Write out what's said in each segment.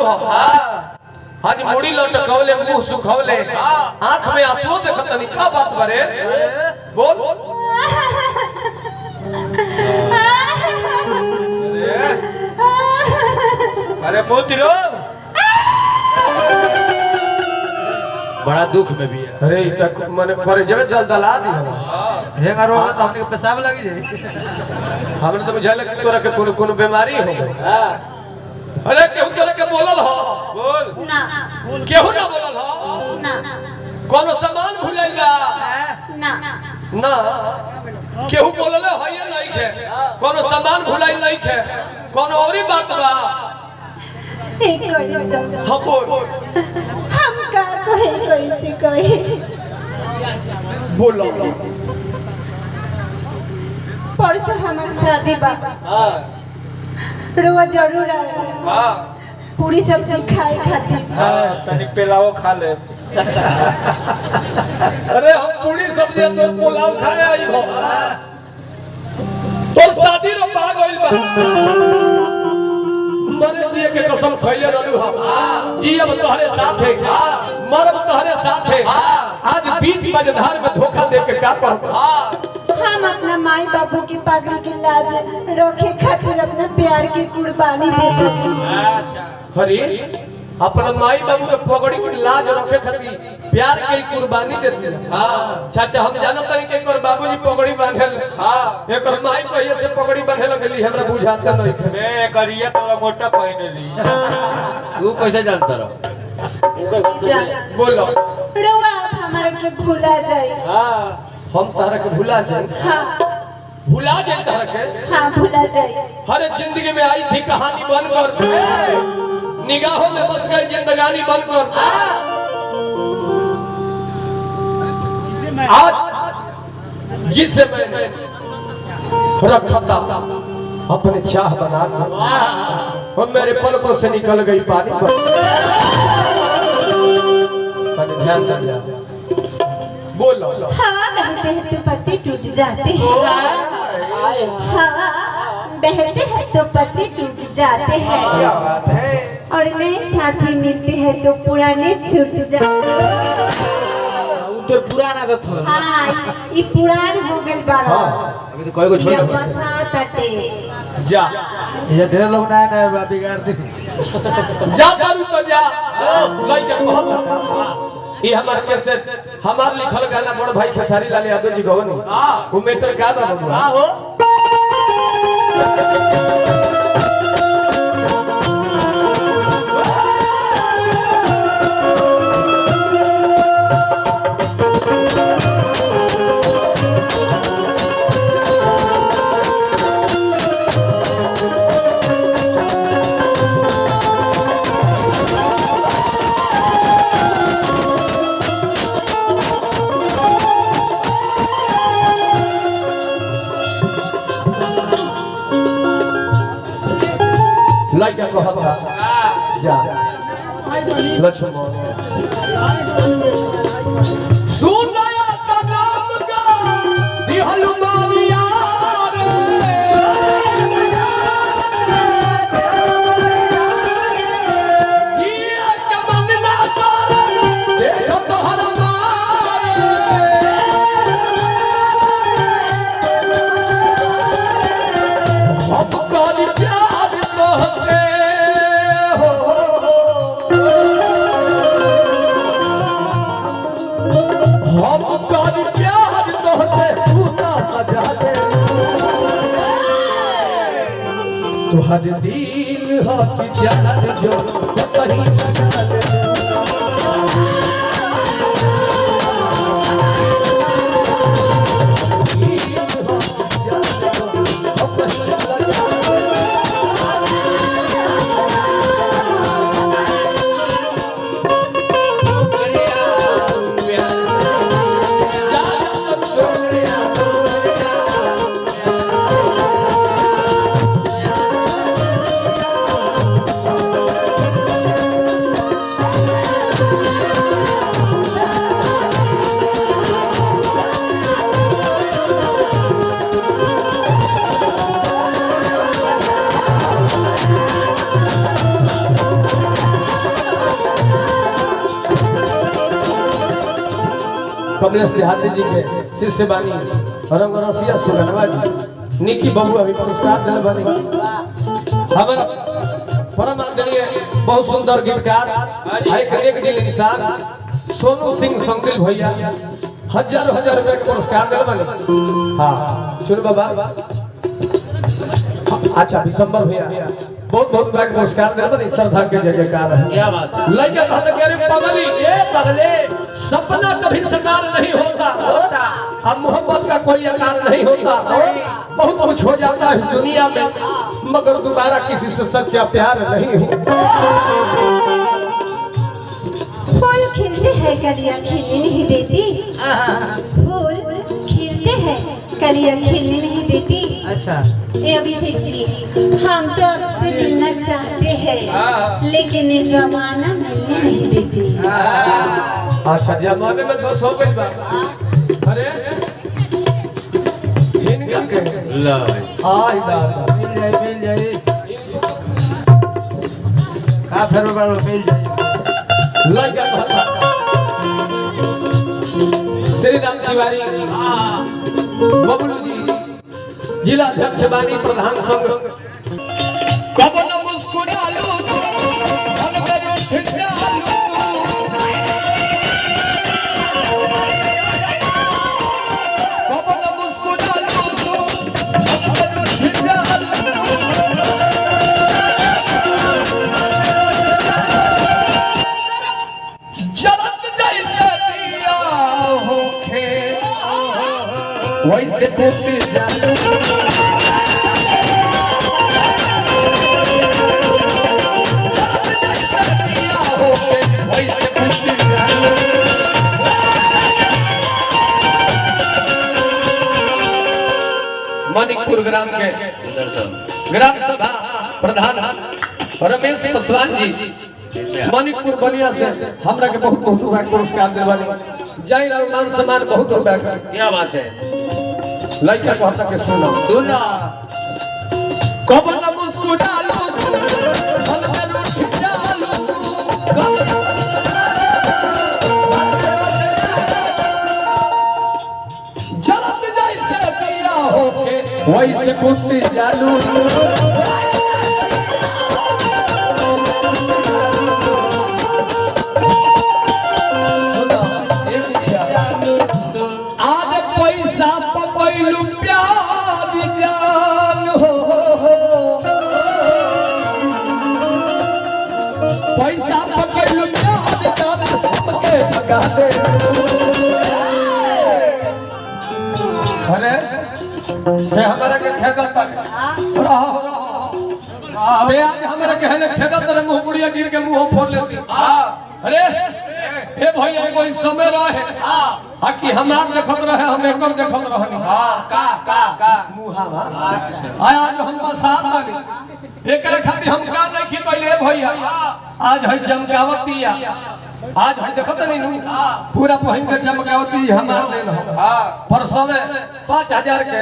बानू हो आज मुड़ी लटकौले मुंह सुखौले आंख में आंसू देखत तनी का बात करे बोल अरे पुत्र बड़ा दुख में भी है। अरे तक माने करे जब दलदला दी हम हेंगा रोग तो हमने पेशाब लगी जाए हमने तो बुझाले कि तोरा के कोनो बीमारी हो गई अरे केहू तोरा के बोलल हो बोल ना केहू ना बोलल हो ना कोनो सामान भुलाइल बा ना ना केहू बोलले है ये नहीं है कोनो सामान भुलाइल नहीं है कोनो औरी बात बा एक कोई जब हाँ बोल हम का कहे कैसे कहे बोलो परसों हमार शादी बा रोज जरूर आए हां पूरी सब्जी खाए खातिर तनिक पेलाओ खा ले अरे हम पूरी सब्जी तोर पुलाव खाए आई हो तोर शादी रो पा गइल बा मरे जिए के कसम खइले रहलू हम जियब तोहरे साथे मरब तोहरे साथे आज बीच मझधार में धोखा दे के का करब हम अपना माई बाबू की पगड़ी की लाज रखे खातिर अपना प्यार की कुर्बानी देते हैं अच्छा अरे अपना माई बाबू के पगड़ी की लाज रखे खातिर प्यार के कुर्बानी देती है चाचा हम जानत नहीं कि एकर बाबूजी पगड़ी बांधल हां एकर माई कहिए से पगड़ी बांधे लगली हमरा बुझाता नहीं है बे करिया तोरा मोटा पहने ली तू कैसे जानता रहो जा बोलो रोआ आप हमारे के भूला जाए हां हम तारा के भुला जाए हाँ भुला जाए तारा के हाँ भूला जाए हर जिंदगी में आई थी कहानी बनकर निगाहों में बस गई जिंदगानी बनकर आज जिसे मैंने रखा था अपने चाह बना कर और मेरे पलकों से निकल गई पानी पर ध्यान दे जा बोलो हाँ बहते हैं तो पत्ते टूट जाते हैं हाँ बहते हैं तो पत्ते टूट जाते हैं क्या बात है और नए साथी मिलते हैं तो पुराने छूट जाते हैं तो पुराना तो था हाँ ये पुरान हो गए बारा अभी तो कोई को छोड़ ये दो बसात अटे जा ये ढेर लोग नया नया बिगाड़ दे जा करू तो जा लइका कहत ई हमार कैसेट हमार लिखल गाना बड़ भाई खेसारी लाल यादव जी गवनी वो मेटर का बा बबुआ हां हो लइका कहत जा लक्ष्मण सुनया सनाम का दिहल मारिया तुहर दिल हो कि जान जो कहीं लगा ले कमलेश देहाती जी के शिष्य बानी रंग रसिया सुगनवा जी निकी बाबू अभी पुरस्कार दिल बनी हमारा परम आदरणीय बहुत सुंदर गीतकार एक दिल इंसान सोनू सिंह संगिल भैया हजारों रुपए के पुरस्कार दिल बनी। हाँ सुन बाबा अच्छा दिसंबर भैया बहुत रुपए के पुरस्कार दिल बनी। श्रद्धा के जय जयकार है। क्या बात है? लड़का कहते कह रहे पगली ए पगले सपना कभी साकार नहीं होता अब मोहब्बत का कोई आकार नहीं होता बहुत कुछ हो जाता है इस दुनिया में मगर दोबारा किसी से सच्चा प्यार नहीं होता। फूल खिलते हैं कलियां खिलने नहीं देती। फूल खिलते हैं कलियां खिलने नहीं देती। अच्छा ए अभिषेक जी हम तो आपसे मिलना चाहते हैं लेकिन ये जमाना मिलने नहीं देती। अच्छा जमाने में दोस्त हो गई बात अरे इनका के लो आई दादा मिल जाए का फिर मिल जाए लड़का कहता श्री राम तिवारी बबलू जी जिला अध्यक्ष बानी प्रधान संघ कब न मुस्कुरा लो वैसे टूट जाऊं मणिपुर ग्राम के ग्राम सभा प्रधान रमेश पासवान जी मणिपुर बलिया से हमरा के बहुत बहुत रुपया पुरस्कार दिलवानी जय राम मान सम्मान बहुत रुपया का। क्या बात है? लड़का कहता के सुनो सुना कब न मुस्कुरा लो भल में रूठ जालो जलत जैसे दिया होके वैसे कुत्ती जालू आज पैसा पकैलू प्यार जान हो पैसा पकैलू प्यार जान सबके भगा दे अरे ये हमारा के खेदत रहो बे आज हमारा के हने खेदत रे मुंह मुड़िया गिर के मुंह फोड़ लेती अरे हे भैया कोई समय रहे हां कि हमार देखत रहे हम एकर देखत रहनी का मुहावा आया जो हम बसात बानी एकरे खातिर हम का नहीं की पहले भैया आज है चमकावतिया आज हम देखत नहीं नु पूरा पहिन के चमकावती हमार देन हो परसों में 5000 के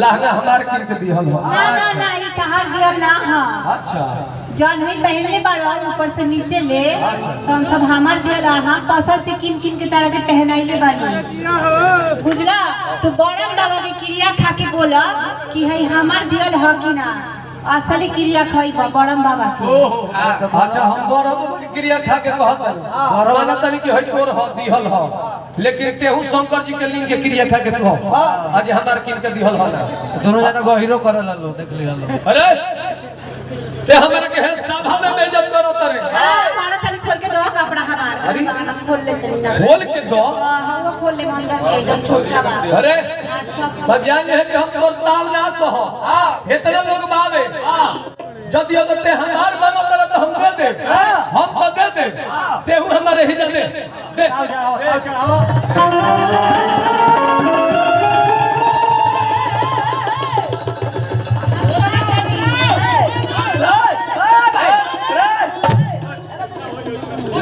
लहंगा हमार किन के दिहल हो ना ये कहार दिया ना हां अच्छा जौन है पहनले बाड़ो ऊपर से नीचे ले तो हम सब हमार दिया हां पसंद से किन किन के तरह के पहनाइले बानी बुझला तो बड़ा बाबा के क्रिया खा के बोला कि है हमार दियल ह कि ना असली क्रिया खइबा बड़म बाबा के अच्छा हम बरम क्रिया खा के कहत माना तनी कि है तोर ह दिहल ह लेकिन तेहू शंकर जी के लिंग के क्रिया खा के कह आज हमार किन के दिहल ह ना दोनों जना गहिरो करल लो देख लिया लो अरे ते हमरा के है सभा में बेइज्जत करो तरे मारा तनी खोल के दो कपड़ा हमार हम खोल ले तनी ना खोल के दो हां वो खोल ले अंदर के जो छोटा बा अरे तो जान है कि हम तोर ताव ना सह इतना लोग बावे जदि अगर ते हमार बनो तरह तो हम दे दे हम तो दे दे तेहू हमारे ही दे दे चढ़ाओ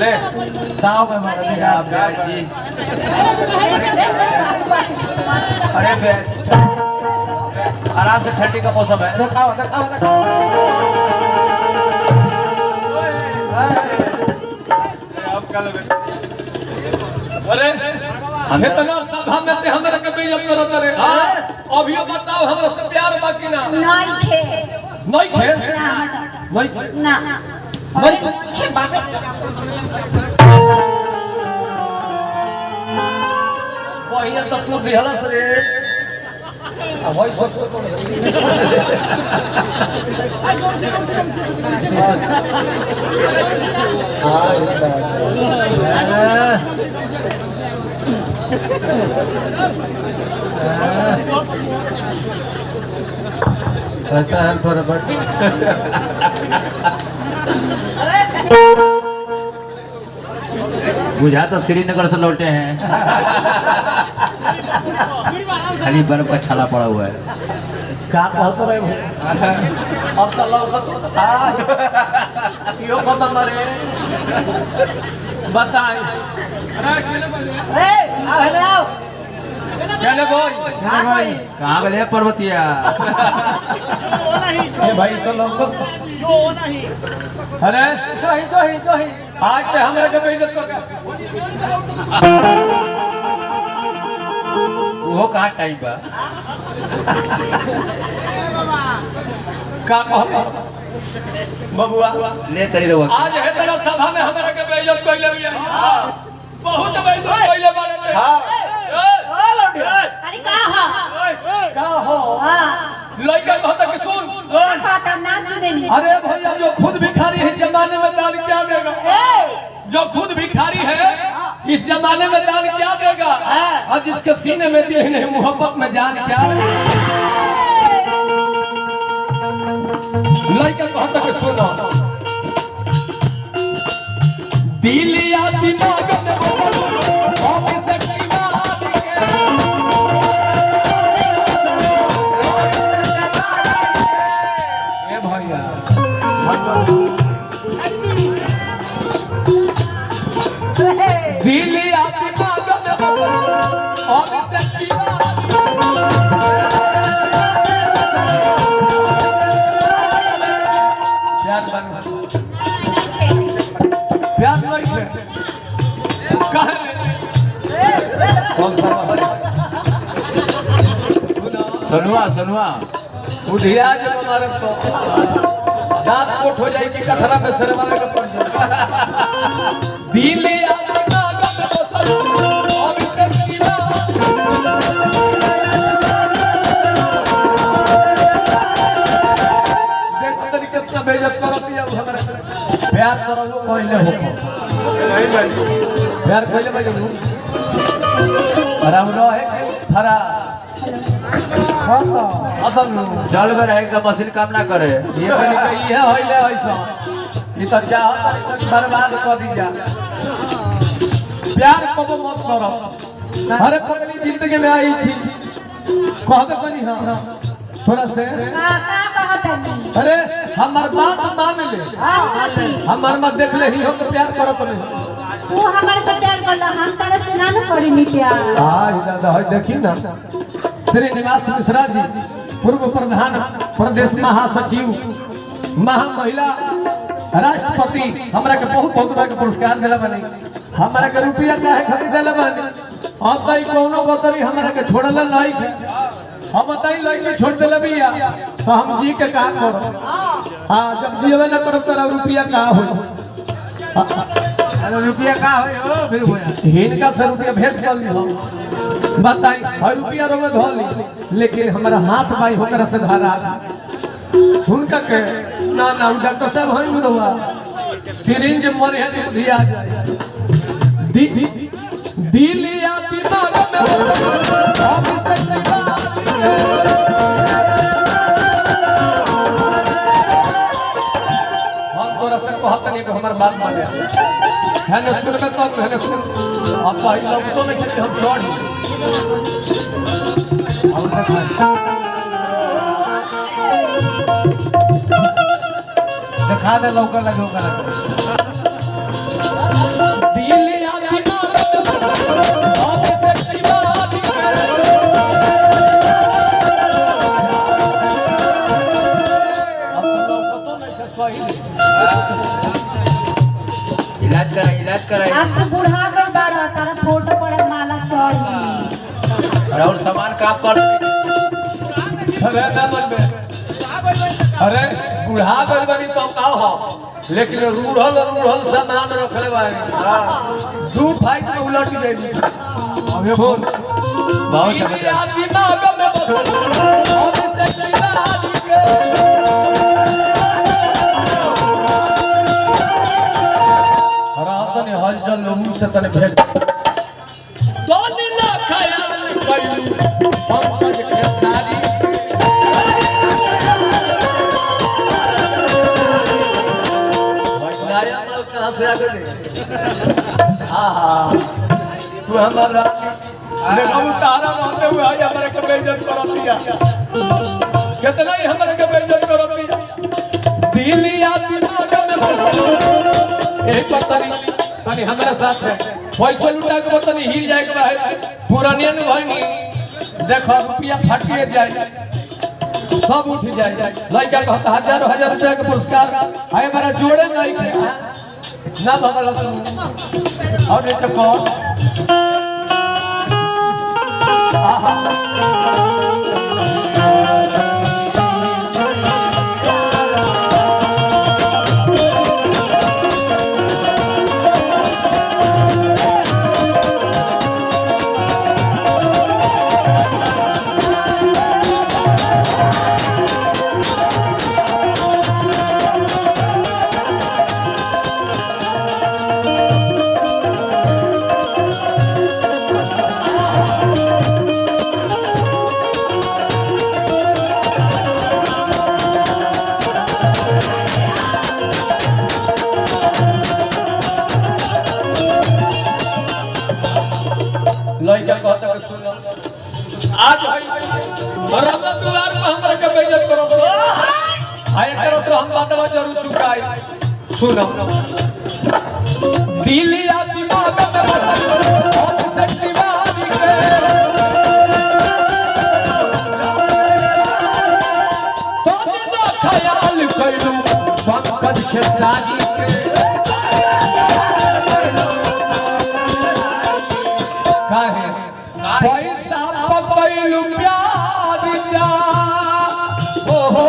ले साव में मार देगा आप जी अरे बे आराम से ठंडी का मौसम है दिखाओ अब कल अरे इतना सभा में ते हमरा के बेइज्जत करत रे अभियो बताओ हमरा से प्यार बाकी ना नहीं खे नहीं खे ना हट नहीं खे ना नहीं खे बाबे वही तो तू दिहलस रे वही सब ऐसा है पर बुझा तो श्रीनगर से लौटे हैं। खाली बर्फ का छाला पड़ा हुआ है। का कहत रे अब तो लौकत आ यो खत्म रे बताई ए आओ आओ कहने कोई कहाँ गए पर्वतिया? ए भाई तो लौकत अरे जोही आज ते हमरा के बेइज्जत कर वो कहाँ टाइम बा? का कहत बबुआ ले तरी रहो। आज है तेरा सभा में हमरा के बेइज्जत कइले बिया बहुत बेइज्जत कइले बारे हां अरे का हो हां लड़का कहता कि सुन बात ना सुने नहीं अरे भैया जो खुद भिखारी है जमाने में दान क्या देगा जो खुद भिखारी है इस जमाने में दान क्या देगा और जिसके सीने में दिए नहीं मोहब्बत में जान क्या लड़का कहता कि सुनो दिल या दिमाग में ऑफिस की बात ए भैया दिल या दिमाग में ऑफिस की प्यार नहीं है कहे सनुआ बुढ़िया जब हमारे तो दांत कोट हो जाएगी कठरा में सरवाने का पड़ जाए दिल या दिमाग में बसल और इसे सीना देखो तरी कितना बेइज्जत करती है हमारे प्यार करो वो पहले हो नहीं भाई प्यार पहले भाई आराम रहे फरा असल चल गए रहे का मशीन काम ना करे। ये बनी गई है होइले ऐसा ये तो चाहता बर्बाद कर दी जा प्यार को मत करो हर पगली जिंदगी में आई थी कहते कनी हां थोड़ा से का कहत है अरे हमार बात मान ले हमार मत देख ले ही हम तो प्यार करत नहीं तू हमारे से प्यार करला हम तारे से ना करी नी प्यार आज दादा है देखी ना श्रीनिवास मिश्रा जी पूर्व प्रधान प्रदेश महासचिव महा महिला राष्ट्रपति हमरा के बहुत बहुत के पुरस्कार देला बनी हमरा के रुपया काहे खरीदेला बनी अब तई कोनो बतरी हमरा के छोड़ल नहीं है हम बताई लइके छोड़ देले बिया तो हम जी के का करो हां जब जीवे ना करब तोरा रुपया का हो अरे रुपया का हो फिर होया इनका से रुपया भेज कर ली हम बताई हर रुपया रोवे धोली लेकिन हमारा हाथ बाई होकर से धरा उनका के ना ना डॉक्टर साहब है मुरवा सिरिंज मर है तो दिया जाए दिल या दिमाग में ऑफिस की बात हम तोरा से कहत नहीं कि हमार बात मान है न स्कूल में तो है न स्कूल अब भाई लोग तो नहीं कि हम छोड़ दिखा दे लौका लगे होगा दिल या दिमाग ऑफिस की बात अब तो लोग तो नहीं सही इलाज करा अब तो बूढ़ा कर बाड़ा तारा फोटो पर माला चढ़ और सामान काम कर अरे ना मन में अरे बुढ़ा गइल बनी तो का हो लेकिन रूढ़ल सामान रखले बानी दू फाइट में उलट जाएगी अबे फोन बहुत जबरदस्त दिमाग में बसल से दिमाग के रातन हलचल लोगों से तने भेज दोनी ना ख्याल कइलू पंकज के सारी नया माल कहां से आ गए हां तू हमारा देखो तारा मानते हुए आज हमारे के बेइज्जत कर दिया कितना ही हमारे के बेइज्जत कर दिया दिलिया दिमाग में एक पतनी तनी हमारे साथ है पैसा लुटा के पतनी हिल जाए के है पुरानिया न भाई देखो रुपया फटिए जाए सब उठ जाए लड़का कहता हजारों हजार रुपया के पुरस्कार है हमारा जोड़े नहीं है ना भगल और ये तो कौन लड़का कहता है सुनो आज बराबर दुआर पर हमरा के बेइज्जत करो आए करो तो हम बादल जरूर चुकाई सुनो दिलिया दिमाग में शक्तिवादी के तो ना ख्याल कइलू पंकज के साजी के काहे पैसा पकइलू प्यार जा ओ हो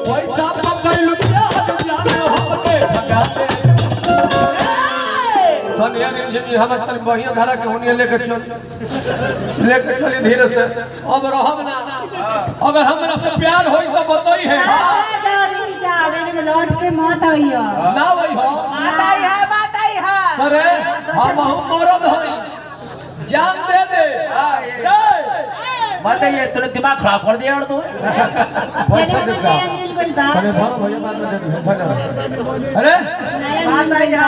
पैसा पकइलू प्यार जा हमके भगा दे धनिया ने हम तन बढ़िया धारा के होनिया लेके चली धीरे से अब रहब ना अगर हमरा से प्यार होई तो बताई है लौट के मत आइयो ना वही हो माता ही है अरे हम मरद हई जान दे दे मत ये तूने दिमाग खराब कर दिया और तू पैसा दे का अरे धरो भैया बाद में दे दे अरे मान भैया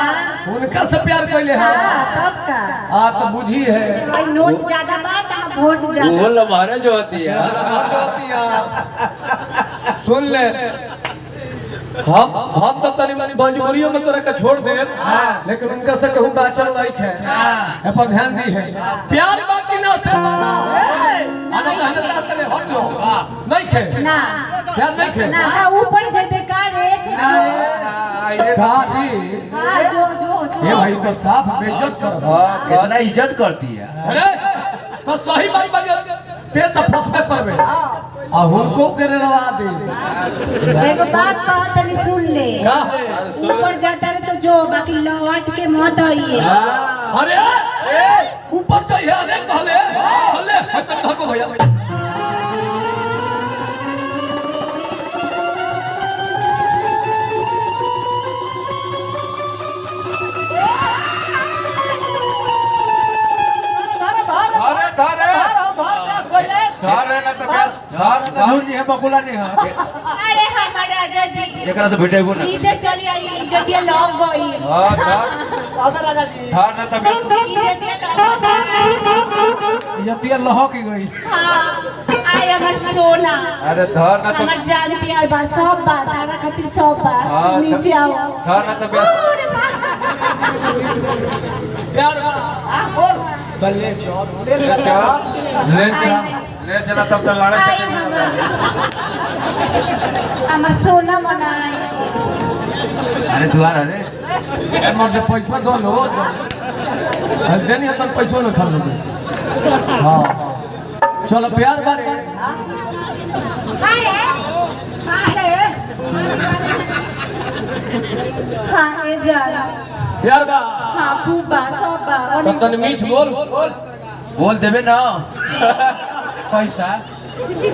उनका से प्यार कइले है तब का आ तो बुझी है भाई नोट ज्यादा बात हम वोट ज्यादा वो लम्हारे जो होती है सुन ले हम तो तनी मनी मजबूरियों में तोरा का छोड़ दे लेकिन उनका से कहूं बाचल लाइक है पर ध्यान दी है प्यार बाकी ना से बना आना हल्ला तले हट लो नहीं खे ना प्यार नहीं खे ना का ऊपर जे बेकार है कारी हां जो ये भाई तो साफ बेइज्जत कर कितना इज्जत करती है अरे तो सही बात बजे ते तो फसबे करबे आ हुनको करे रवा दे एक बात कहो तनी सुन ले का ऊपर जाता रे तो जो बाकी लौट के मत आइए अरे ऊपर जाइए अरे कहले कहले हट घर को भैया जी है बकुला नहीं है अरे हमारा राजा जी एकरा तो भेटेबो ना नीचे चली आई इज्जतिया लग गई राजा जी इज्जतिया लग ये लह की गई हां आई हमर सोना अरे धर ना तो हमर जान प्यार बा सब बात तारा खातिर सब बात नीचे आओ धर ना तो प्यार तले चौक ले चला तब तक लड़े आई हमर सोना बनाए अरे दुआर अरे पैसा दो लो हजनी तन पैसो न खर्च दे हां चलो प्यार बारे हाँ ए जाला प्यार बा हाँ खूब बा सब बा और तन मीठ बोल बोल देबे ना पैसा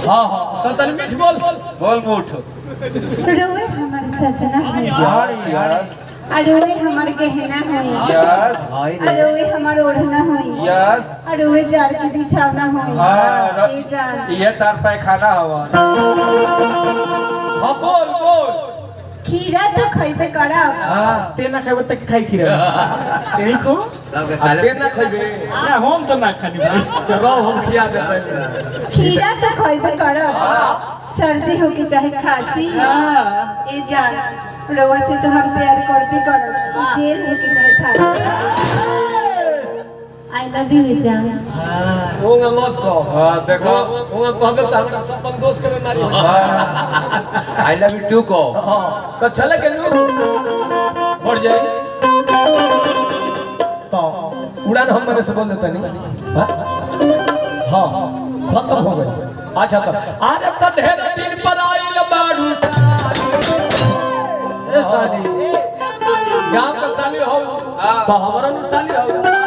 हां हां तन मीठ बोल बोल मुठ रोए हमारे सजना है यस अरोए हमार गहना होई यस अरोए हमार ओढ़ना होई यस अरोए जाल के बिछावना होई हाँ, ए जान ये तार पैखाना हवा हां बोल बोल खीरा तो खइबे करब तेना खाइबे त खाइ खिरा तेही को सबके खाले ते ना खइबे ना हम त ना खानी भाई चलो हम खिया देते खीरा तो खइबे करब सर्दी हो के चाहे खांसी ए जान रोवा से तो हम प्यार करबे करब जेल हो के चाहे फांसी आई लव यू जान होगा मत को हाँ देखो होगा कहबे त हमरा सब दोस्त के मारी आई लव यू टू को हां तो चले के नु बढ़ जाई तो उड़ान हम मने से बोल देता नहीं हां खत्म हो गई अच्छा तो अरे त ढेर दिन पर आइल बाड़ू ए साली गांव का साली हो तो हमरा नु साली हो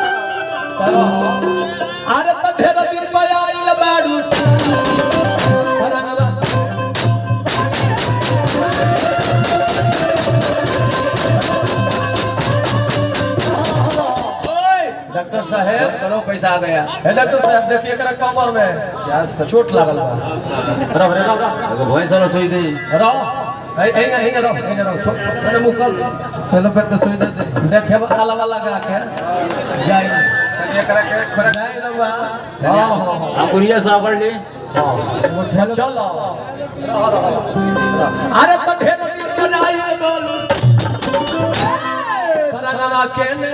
अरे त ढेर दिन पर आइल बाड़ू परनवा डॉक्टर साहब करो पैसा आ गया हे डॉक्टर साहब देखिए एकरा कमर में चोट लागल बा रह रे रह एगो भैंस वाला सुई दे रह एंगा रह छोट मैंने मुंह कर चलो फिर तो सुई दे दे देखे आला लगा के जाई एकरा के खोरा जाई ना बा हां हम गुड़िया साहब कर ले चलो अरे तो ढेर दिन बनाई बोलू परनवा के ने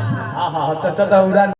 उड़ान